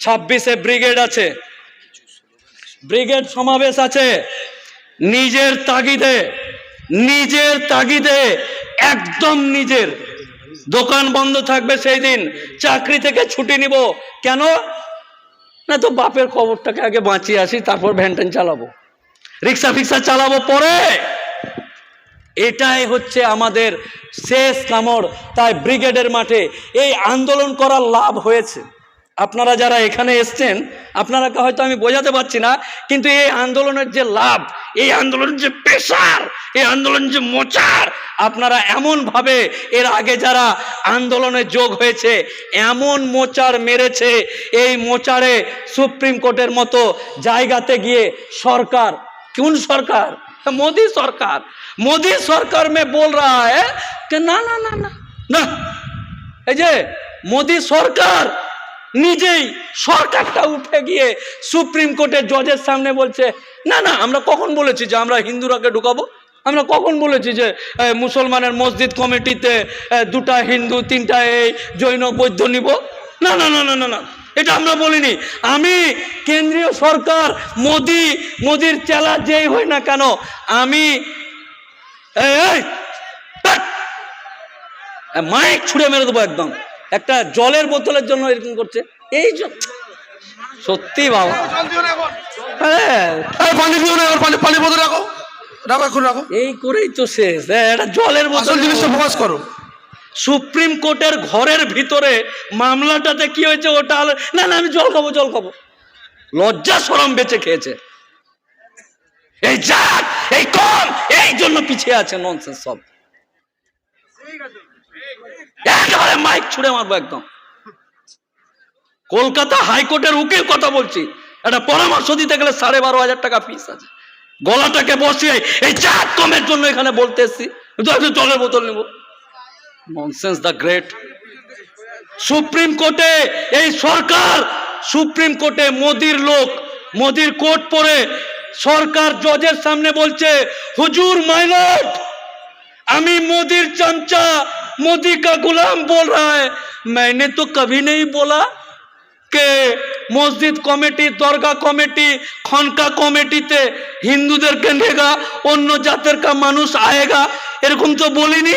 26-এ brigade আছে, brigade সমাবেশ আছে। নিজের তাগিদে একদম নিজের দোকান বন্ধ থাকবে সেই দিন, চাকরি থেকে ছুটি নিব। কেন না, তো বাপের খবরটাকে আগে বাঁচিয়ে আসি, তারপর ভ্যান চালাবো, রিক্সা ফিক্সা চালাবো পরে। এটাই হচ্ছে আমাদের শেষ কামড়। তাই ব্রিগেডের মাঠে এই আন্দোলন করার লাভ হয়েছে। আপনারা যারা এখানে এসছেন, আপনারাকে হয়তো আমি বোঝাতে পারছি না, কিন্তু এই আন্দোলনের যে লাভ, এই আন্দোলনের যে প্রেসার, এই আন্দোলন যে মোচার, আপনারা এমনভাবে এর আগে যারা আন্দোলনে যোগ হয়েছে এমন মোচার মেরেছে, এই মোচারে সুপ্রিম কোর্টের মতো জায়গাতে গিয়ে সরকার, কোন সরকার? मोदी सरकार में बोल रहा है कि ना ना ना ना ना, এই যে মোদি সরকার নিজেই সরকারটা উঠে গিয়ে সুপ্রিম কোর্টের জজের সামনে বলছে, না না, আমরা কখন বলেছি যে আমরা হিন্দুরাকে ঢুকাবো? আমরা কখন বলেছি যে মুসলমানের মসজিদ কমিটিতে 2টা হিন্দু 3টা এই জৈন বৌদ্ধ নিব? না না না না না না, এটা আমরা বলিনি। আমি কেন্দ্রীয় সরকার, মোদির চেলা যেই হই না কেন, আমি মাইক ছুঁড়ে মেরে দেবো একদম। একটা জলের বোতলের জন্য এরকম করছে, এই সত্যি বাবা, এই করেই তো শেষ। একটা জলের বোতল ফোকাস করো। সুপ্রিম কোর্টের ঘরের ভিতরে মামলাটাতে কি হয়েছে ওটা না না, আমি জল খাবো, লজ্জা শরম বেঁচে খেয়েছে। এই জাত, এই কম, এই জন্য পিছিয়ে আছে, ননসেন্স সব। একেবারে মাইক ছুড়ে মারবো একদম। কলকাতা হাইকোর্টের উকিল কথা বলছি, একটা পরামর্শ দিতে গেলে 12,500 টাকা ফিস আছে। গলাটাকে বসিয়ে এই জাত কমের জন্য এখানে বলতে এসছি, জলের বোতল নেব। Nonsense the great. সুপ্রিম কোর্টে এই সরকার, সুপ্রিম কোর্টে মোদির লোক, মোদির কোর্ট পরে সরকার জজের সামনে বলছে, হুজুর माय लॉर्ड, আমি मोदी चमचा, मोदी का गुलाम बोल रहा है। मैंने तो कभी नहीं बोला कि मस्जिद कमेटी, दरगाह कमेटी, खनका कमेटीते हिंदूদেরকে নেগা, অন্য জাতের কা মানুষ আয়েগা, এরকম তো বলিনি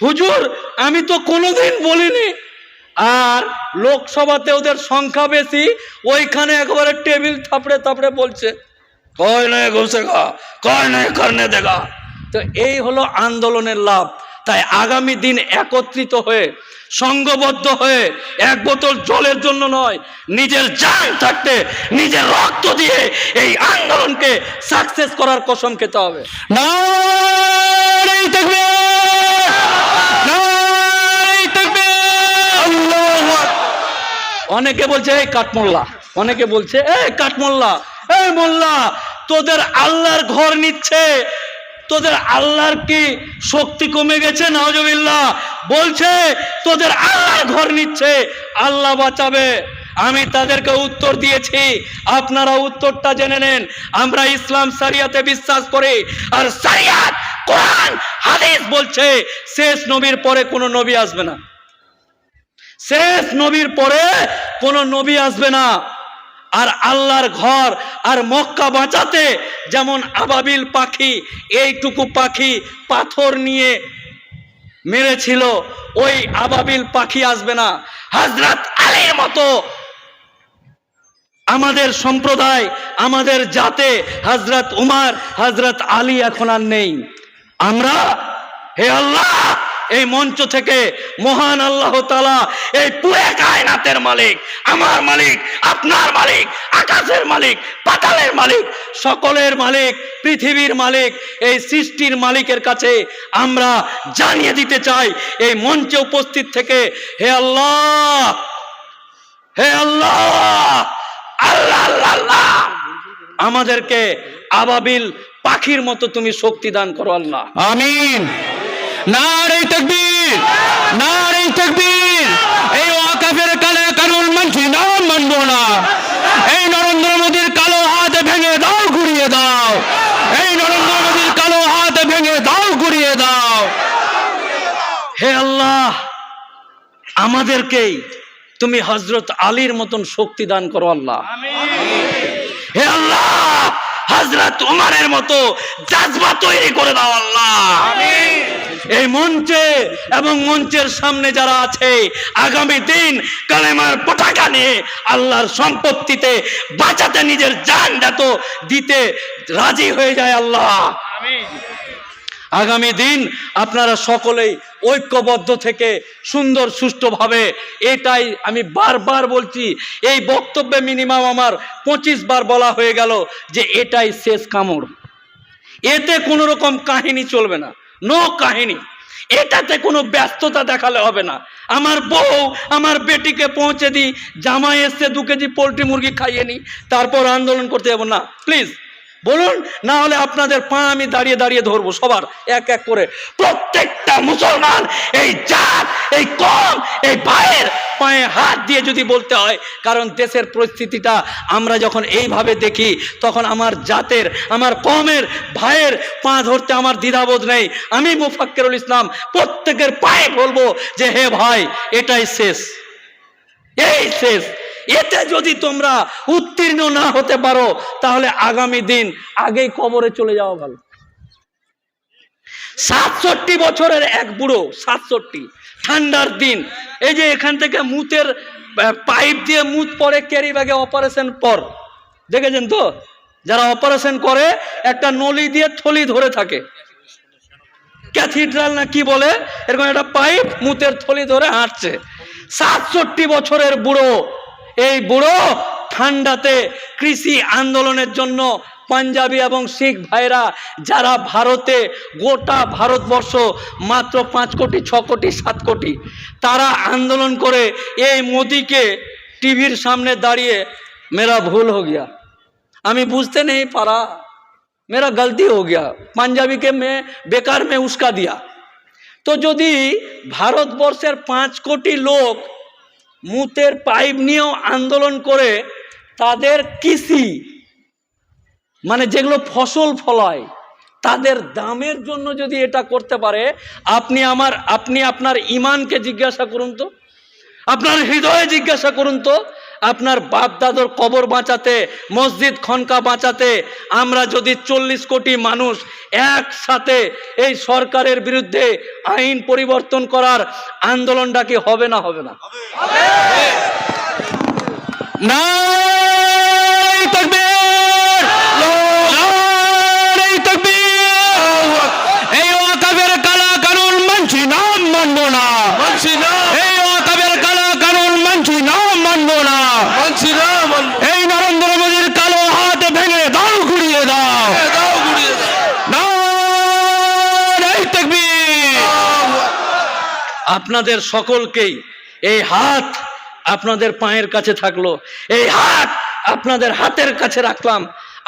হুজুর, আমি তো কোনোদিন বলিনি। আর লোকসভাতে ওদের সংখ্যা বেশি, ওইখানে একবারে টেবিল থাপড়ে বলছে, कोई नहीं घुसेगा, कोई नहीं करने देगा। তো এই হলো আন্দোলনের লাভ। তাই আগামী দিন একত্রিত হয়ে, সংঘবদ্ধ হয়ে, এক বোতল জলের জন্য নয়, নিজের জান থাকতে নিজের রক্ত দিয়ে এই আন্দোলনকে সাকসেস করার কসম খেতে হবে। নারে তাকবীর, নারে তাকবীর, আল্লাহু আকবার। অনেকে বলছে এই কাঠমোল্লা, অনেকে বলছে এই কাঠমোল্লা, এই মোল্লা, তোদের আল্লাহর ঘর নিচ্ছে, তোদের আল্লাহর কি শক্তি কমে গেছে? নাউজুবিল্লাহ। বলছে তোদের আল্লাহর ঘর নিচ্ছে, আল্লাহ বাঁচাবে। আমি তাদেরকে উত্তর দিয়েছি, আপনারা উত্তরটা জেনে নেন। আমরা ইসলাম শরিয়াতে বিশ্বাস করি, আর শরিয়াত কোরআন হাদিস বলছে শেষ নবীর পরে কোনো নবী আসবে না, শেষ নবীর পরে কোনো নবী আসবে না। আর আল্লাহর ঘর আর মক্কা বাঁচাতে যেমন আবাবিল পাখি, এইটুকু পাখি পাথর নিয়ে মেরেছিল, ওই আবাবিল পাখি আসবে না। হযরত আলীর মতো আমাদের সম্প্রদায়, আমাদের জাতে হযরত উমর, হযরত আলী এখন আর নেই। আমরা, হে আল্লাহ, এই মঞ্চ থেকে মহান আল্লাহ তাআলা, এই পুরো কায়নাতের মালিক, আমার মালিক, আপনার মালিক, আকাশের মালিক, পাতালের মালিক, সকলের মালিক, পৃথিবীর মালিক, এই সৃষ্টির মালিকের কাছে আমরা জানিয়ে দিতে চাই এই মঞ্চে উপস্থিত থেকে, হে আল্লাহ, হে আল্লাহ, আল্লাহ আল্লাহ আল্লাহ, আমাদেরকে আবাবিল পাখির মতো তুমি শক্তি দান করো আল্লাহ, আমিন। নারে তাকবীর, নারে তাকবীর। এই ওয়াকাফের কালে কানুন মানছি না, মানব না। এই নরেন্দ্র মোদীর কালো হাত ভেঙে দাও, ঘুরিয়ে দাও। এই নরেন্দ্র মোদীর কালো হাত ভেঙে দাও, ঘুরিয়ে দাও। হে আল্লাহ, আমাদেরকেই তুমি হযরত আলীর মতন শক্তি দান করো আল্লাহ। হে আল্লাহ, হযরত উমরের মতো জাজবা তৈরি করে দাও আল্লাহ। এই মঞ্চে এবং মঞ্চের সামনে যারা আছে, আগামী দিন কালেমার পতাকা নিয়ে আল্লাহর সম্পত্তিতে বাঁচাতে নিজের জান যত দিতে রাজি হয়ে যায় আল্লাহ। আগামী দিন আপনারা সকলেই ঐক্যবদ্ধ থেকে সুন্দর সুষ্ঠুভাবে, এটাই আমি বারবার বলছি, এই বক্তব্যে মিনিমাম আমার 25 বার বলা হয়ে গেল যে এটাই শেষ কামড়। এতে কোনো রকম কাহিনী চলবে না, নো কাহিনী। এটাতে কোনো ব্যস্ততা দেখালে হবে না। আমার বউ আমার বেটিকে পৌঁছে দিই, জামাই এসছে 2 কেজি পোলট্রি মুরগি খাইয়ে নি, তারপর আন্দোলন করতে যাবো না। প্লিজ বলুন, না হলে আপনাদের পা আমি দাঁড়িয়ে দাঁড়িয়ে ধরবো সবার এক এক করে। প্রত্যেকটা মুসলমান এই জাত, এই কম, এই ভাইয়ের পায়ে হাত দিয়ে যদি বলতে হয়, কারণ দেশের পরিস্থিতিটা আমরা যখন এইভাবে দেখি, তখন আমার জাতের, আমার কমের ভাইয়ের পা ধরতে আমার দ্বিধাবোধ নেই। আমি মুফাক্কিরুল ইসলাম প্রত্যেকের পায়ে বলবো যে হে ভাই, এটাই শেষ, এই শেষ। এতে যদি তোমরা উত্তীর্ণ না হতে পারো, তাহলে আগামী দিন আগেই কবরে চলে যাওয়া ভালো। 67 বছরের এক বুড়ো, 67, ঠান্ডার দিন, এই যে এখান থেকে মুতের পাইপ দিয়ে মুত পরে ক্যারি ব্যাগে অপারেশন পর, দেখেছেন তো? যারা অপারেশন করে একটা নলি দিয়ে থলি ধরে থাকে, ক্যাথিড্রাল না কি বলে, এরকম একটা পাইপ মুতের থলি ধরে হাঁটছে। 67 বছরের বুড়ো, এই বুড়ো ঠান্ডাতে কৃষি আন্দোলনের জন্য পাঞ্জাবি এবং শিখ ভাইরা যারা ভারতে, গোটা ভারতবর্ষ মাত্র 5 কোটি 6 কোটি 7 কোটি, তারা আন্দোলন করে এই মোদিকে টিভির সামনে দাঁড়িয়ে মেরা ভুল हो गया, আমি বুঝতে नहीं पारा, मेरा गलती हो गया, পাঞ্জাবি কে मैं बेकार में उसका दिया। তো যদি ভারতবর্ষের 5 কোটি লোক মুতের পাইপ নিয়েও আন্দোলন করে, তাদের কৃষি মানে যেগুলো ফসল ফলায় তাদের দামের জন্য যদি এটা করতে পারে, আপনি আপনার ইমানকে জিজ্ঞাসা করুন তো, আপনার হৃদয়ে জিজ্ঞাসা করুন তো। আপনার বাপ দাদর কবর বাঁচাতে, মসজিদ খনকা বাঁচাতে আমরা যদি 40 কোটি মানুষ একসাথে এই সরকারের বিরুদ্ধে আইন পরিবর্তন করার আন্দোলনটা কি হবে না হবে না? নারে তাকবীর, নারে তাকবীর। এই ওয়াকফের কালা কানুন মানছি না, মানবো না, মানছি না। এই ওয়াকফের কালা কানুন মানছি না, মানবো না, মানছি না। এই নরেন্দ্র মোদীর কালো হাত ভেঙে দাও, ঘুরিয়ে দাও, দাও ঘুরিয়ে দাও। নারে তাকবীর। আপনাদের সকলকেই এই হাত আপনাদের পায়ের কাছে থাকলো, এই হাত আপনাদের হাতের কাছে রাখলাম।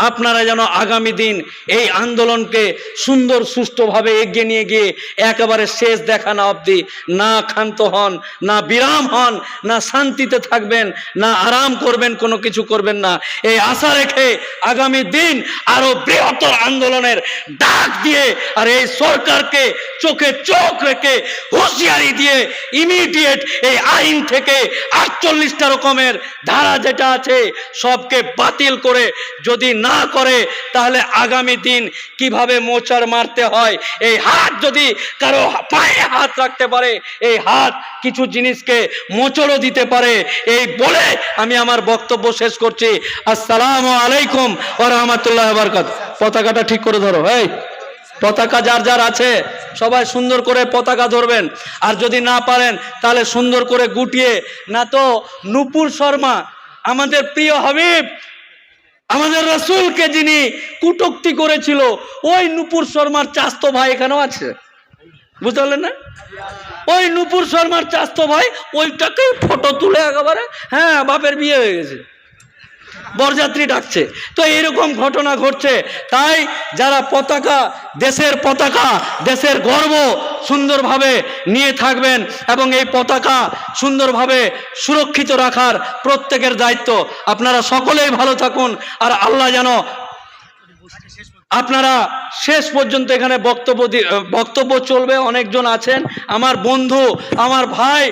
আপনারা যেন আগামী দিন এই আন্দোলনকে সুন্দর সুষ্ঠুভাবে এগিয়ে নিয়ে গিয়ে একেবারে শেষ দেখা না অবধি না ক্ষান্ত হন, না বিরাম হন, না শান্তিতে থাকবেন, না আরাম করবেন, কোনো কিছু করবেন না। এই আশা রেখে আগামী দিন আরো বৃহত্তর আন্দোলনের ডাক দিয়ে আর এই সরকারকে চোখে চোখ রেখে হুঁশিয়ারি দিয়ে ইমিডিয়েট এই আইন থেকে 48টা রকমের ধারা যেটা আছে সবকে বাতিল করে, যদি না করে তাহলে আগামী দিন কিভাবে মোচার মারতে হয়, এই হাত যদি কারো পায়ে হাত রাখতে পারে, এই হাত কিছু জিনিসকে মোচড়ও দিতে পারে। এই বলে আমি আমার বক্তব্য শেষ করছি। আসসালামু আলাইকুম ওয়া রাহমাতুল্লাহি ওয়া বারাকাতুহু। পতাকাটা ঠিক করে ধরো, এই পতাকা যার যার আছে সবাই সুন্দর করে পতাকা ধরবেন, আর যদি না পারেন তাহলে সুন্দর করে গুটিয়ে, না তো নূপুর শর্মা আমাদের প্রিয় হাবিব, আমাদের রাসূলকে যিনি কটূক্তি করেছিল, ওই নূপুর শর্মার চাস্তো ভাই এখানেও আছে, বুঝতে পারলেন না? ওই নূপুর শর্মার চাস্তো ভাই ওইটাকেই ফটো তুলে একেবারে, হ্যাঁ বাপের বিয়ে হয়ে গেছে, বরযাত্রী ডাকছে। তো এইরকম ঘটনা ঘটছে। তাই যারা পতাকা, দেশের পতাকা, দেশের গর্ব সুন্দরভাবে নিয়ে থাকবেন এবং এই পতাকা সুন্দরভাবে সুরক্ষিত রাখার প্রত্যেকের দায়িত্ব। আপনারা সকলেই ভালো থাকুন, আর আল্লাহ যেন আপনারা শেষ পর্যন্ত এখানে বক্তব্য চলবে। অনেকজন আছেন, আমার বন্ধু, আমার ভাই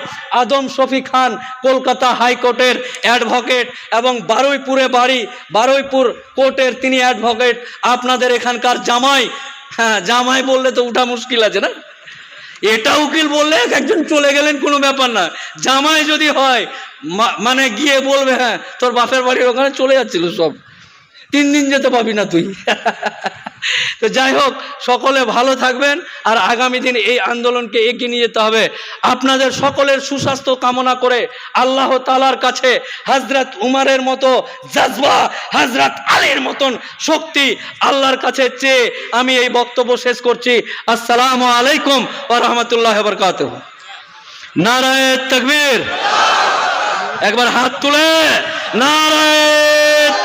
আদম শফি খান কলকাতা হাইকোর্টের অ্যাডভোকেট এবং বারুইপুরে বাড়ি, বারুইপুর কোর্টের তিনি অ্যাডভোকেট। আপনাদের এখানকার জামাই, হ্যাঁ জামাই বললে তো উঠা মুশকিল আছে না, এটা উকিল বললে একজন চলে গেলেন কোনো ব্যাপার না, জামাই যদি হয় মানে গিয়ে বলবে হ্যাঁ তোর বাপের বাড়ির ওখানে চলে যাচ্ছিল সব, 3 দিন যেতে পাবি না তুই। তো যাই হোক, সকলে ভালো থাকবেন, আর আগামী দিন এই আন্দোলনকে এগিয়ে নিয়ে যেতে হবে। আপনাদের সকলের সুস্বাস্থ্য কামনা করে আল্লাহ তাআলার কাছে হযরত উমরের মতো জজবা, হযরত আলীর মতন শক্তি আল্লাহর কাছে চেয়ে আমি এই বক্তব্য শেষ করছি। আসসালামু আলাইকুম ওয়া রাহমাতুল্লাহি ওয়া বারাকাতুহু। নারায়ে তাকবীর, একবার হাত তুলে নারায়ে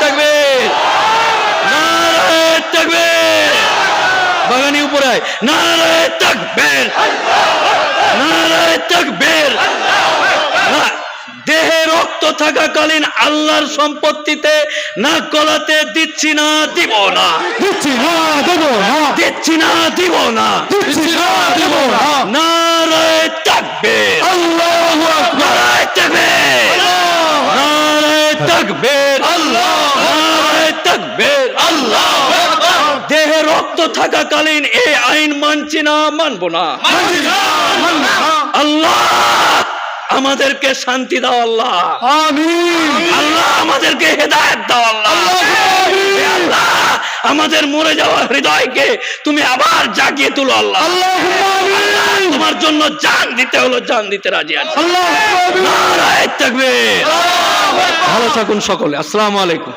তাকবীর, নারায়ে তাকবীর, বাগানি উপরে আয়, নারায়ে তাকবীর, নারায়ে তাকবীর। দেহে রক্ত থাকাকালীন আল্লাহর সম্পত্তিতে নাক গলাতে দিচ্ছি না, দিব না, দিচ্ছি না, দেব না, দিচ্ছি না, দিব না, দিচ্ছি না, দেব না। নারায়ে তাকবীর, আল্লাহু আকবার, নারায়ে তাকবীর, নারায়ে তাকবীর, নারায়ে তাকবীর। দেহে রক্ত থাকাকালীন এই আইন মানছি না, মানবো না। আল্লাহ আমাদেরকে শান্তি দাও, আল্লাহ আমিন, আল্লাহ আমাদেরকে হেদায়েত দাও, আল্লাহ হে আল্লাহ আমাদের মরে যাওয়া হৃদয়কে তুমি আবার জাগিয়ে তুলো, আল্লাহ আল্লাহ তোমার জন্য জান দিতে হলো, জান দিতে রাজি আছি। নারায়ে তাকবীর। ভালো থাকুন সকলে, আসসালামু আলাইকুম।